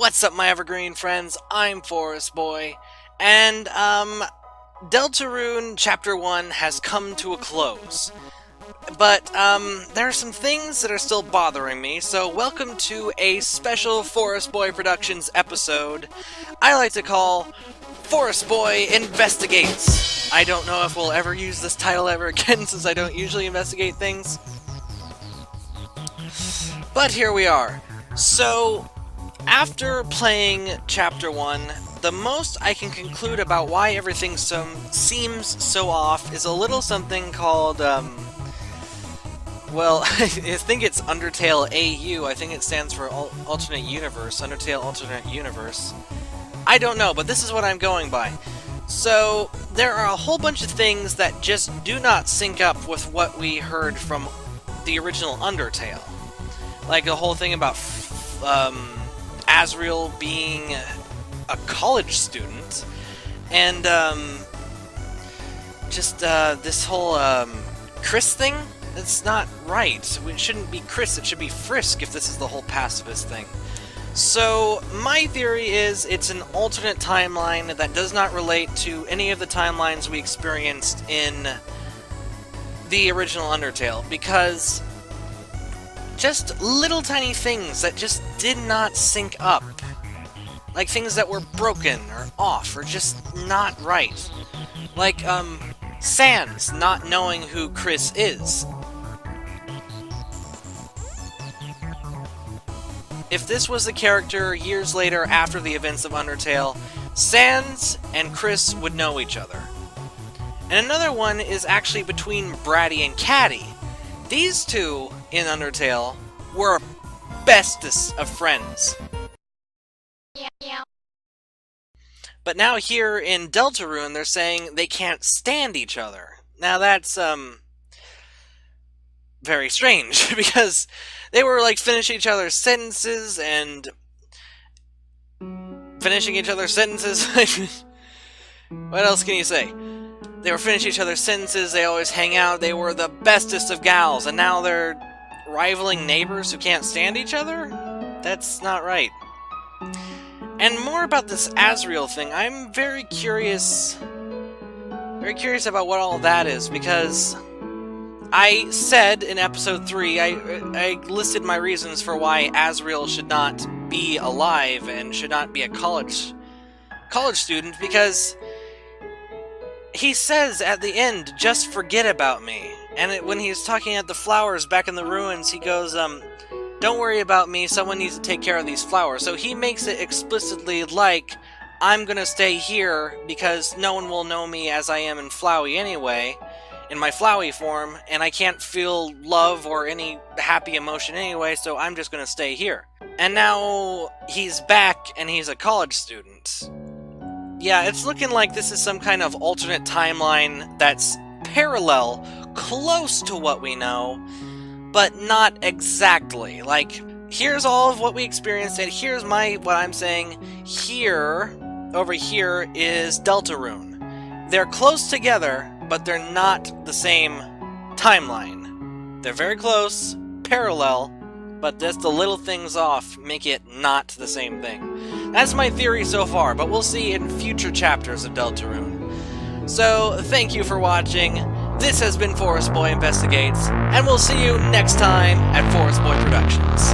What's up, my evergreen friends? I'm Forest Boy, and, Delta Rune Chapter 1 has come to a close. But, there are some things that are still bothering me, so welcome to a special Forest Boy Productions episode I like to call Forest Boy Investigates. I don't know if we'll ever use this title ever again, since I don't usually investigate things. But here we are. So, after playing Chapter 1, the most I can conclude about why everything seems so off is a little something called, well, I think it's Undertale AU. I think it stands for Alternate Universe, Undertale Alternate Universe. I don't know, but this is what I'm going by. So, there are a whole bunch of things that just do not sync up with what we heard from the original Undertale. Like the whole thing about, Asriel being a college student, and, just, this whole, Chris thing? It's not right. It shouldn't be Chris, it should be Frisk if this is the whole pacifist thing. So, my theory is it's an alternate timeline that does not relate to any of the timelines we experienced in the original Undertale, because just little tiny things that just did not sync up. Like things that were broken or off or just not right. Like, Sans not knowing who Chris is. If this was the character years later after the events of Undertale, Sans and Chris would know each other. And another one is actually between Bratty and Catty. These two, in Undertale, were bestest of friends. But now here in Delta Rune, they're saying they can't stand each other. Now that's, very strange, because they were, like, finishing each other's sentences, and finishing each other's sentences? What else can you say? They were finishing each other's sentences, they always hang out, they were the bestest of gals, and now they're rivaling neighbors who can't stand each other? That's not right. And more about this Asriel thing, I'm very curious about what all that is, because I said in episode 3, I listed my reasons for why Asriel should not be alive and should not be a college student, because he says at the end, just forget about me. And when he's talking at the flowers back in the ruins, he goes, don't worry about me, someone needs to take care of these flowers. So he makes it explicitly like, I'm gonna stay here because no one will know me as I am in Flowey anyway, in my Flowey form, and I can't feel love or any happy emotion anyway, so I'm just gonna stay here. And now he's back and he's a college student. Yeah, it's looking like this is some kind of alternate timeline that's parallel, close to what we know, but not exactly. Like, here's all of what we experienced, and here's what I'm saying. Here, over here, is Delta Rune. They're close together, but they're not the same timeline. They're very close, parallel, but just the little things off make it not the same thing. That's my theory so far, but we'll see in future chapters of Delta Rune. So, thank you for watching. This has been Forest Boy Investigates, and we'll see you next time at Forest Boy Productions.